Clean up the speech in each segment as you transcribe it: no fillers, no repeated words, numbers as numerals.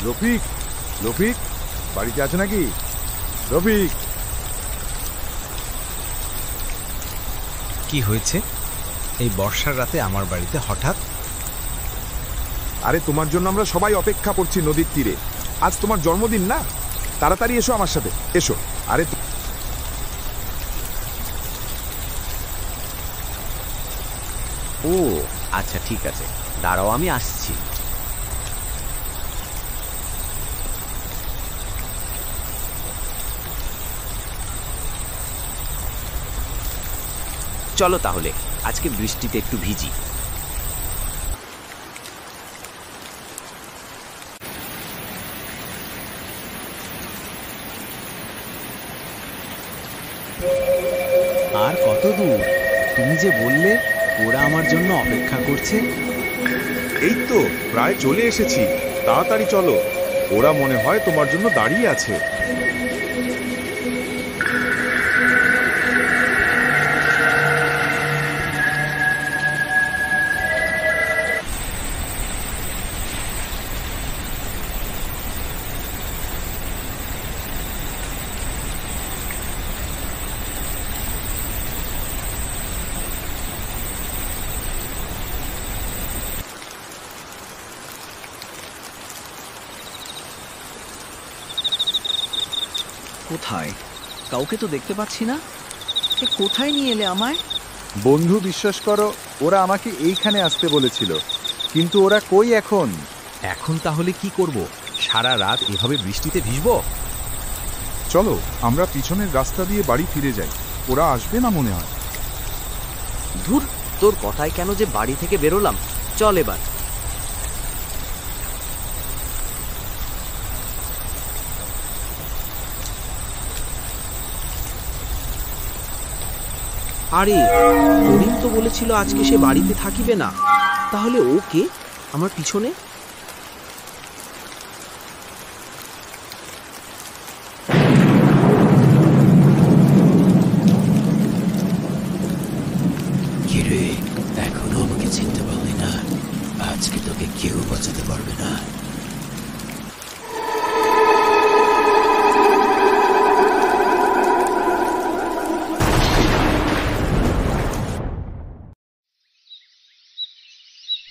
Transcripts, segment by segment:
রফিক, রফিক বাড়িতে আছে নাকি? রফিক। কি হয়েছে এই বর্ষার রাতে আমার বাড়িতে হঠাৎ? আরে তোমার জন্য আমরা সবাই অপেক্ষা করছি নদীর তীরে। আজ তোমার জন্মদিন না, তাড়াতাড়ি এসো আমার সাথে, এসো। আরে ও আচ্ছা ঠিক আছে, দাঁড়াও আমি আসছি। চলো তাহলে আজকে বৃষ্টিতে একটু ভিজি। আর কত দূর? তুমি যে বললে ওরা আমার জন্য অপেক্ষা করছে। এই তো প্রায় চলে এসেছি, তাড়াতাড়ি চলো। ওরা মনে হয় তোমার জন্য দাঁড়িয়ে আছে। কোথায়? কাউকে তো দেখতে পাচ্ছি না। কোথায় নিয়ে এলে আমায়? বন্ধু, বিশ্বাস করো, ওরা আমাকে এইখানে আসতে বলেছিল, কিন্তু ওরা কই এখন? এখন তাহলে কি করব? সারা রাত এভাবে বৃষ্টিতে ভিজবো? চলো আমরা পিছনের রাস্তা দিয়ে বাড়ি ফিরে যাই, ওরা আসবে না মনে হয়। ধুর, তোর কথায় কেন যে বাড়ি থেকে বেরোলাম। চল এবার। আরে করিম তো বলেছিল আজকে সে বাড়িতে থাকিবে না, তাহলে ও কে আমার পিছনে? কিরে, এখনো আমাকে চিনতে পারলি না? আজকে তোকে কেউ বাঁচাতে পারবে না।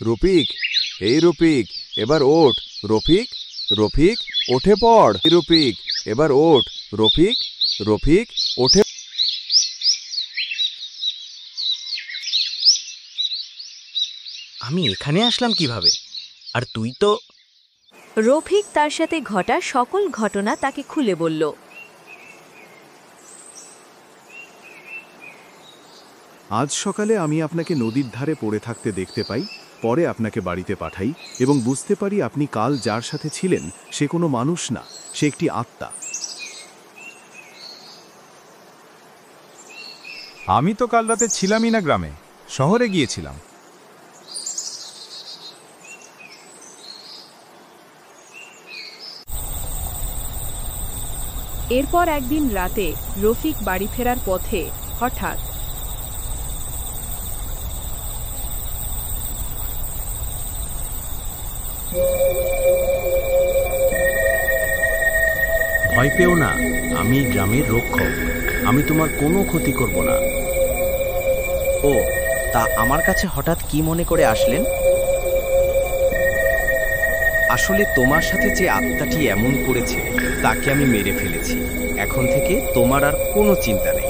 রফিক, এই রফিক এবার ওঠ। রফিক, রফিক ওঠে পড়। রফিক এবার ওঠ। রফিক, রফিক ওঠে। আমি এখানে আসলাম কিভাবে? আর তুই তো... রফিক তার সাথে ঘটা সকল ঘটনা তাকে খুলে বলল। আজ সকালে আমি আপনাকে নদীর ধারে পড়ে থাকতে দেখতে পাই, পরে আপনাকে বাড়িতে পাঠাই এবং বুঝতে পারি আপনি কাল যার সাথে ছিলেন সে কোনো মানুষ না, সে একটি আত্মা। আমি তো কাল রাতে ছিলামই না গ্রামে, শহরে গিয়েছিলাম। এরপর একদিন রাতে রফিক বাড়ি ফেরার পথে হঠাৎ ভয় পেও না, আমি গ্রামের রক্ষক। আমি তোমার কোনো ক্ষতি করব না। ও, তা আমার কাছে হঠাৎ কি মনে করে আসলেন? আসলে তোমার সাথে যে আত্মাটি এমন করেছে তাকে আমি মেরে ফেলেছি। এখন থেকে তোমার আর কোনো চিন্তা নেই।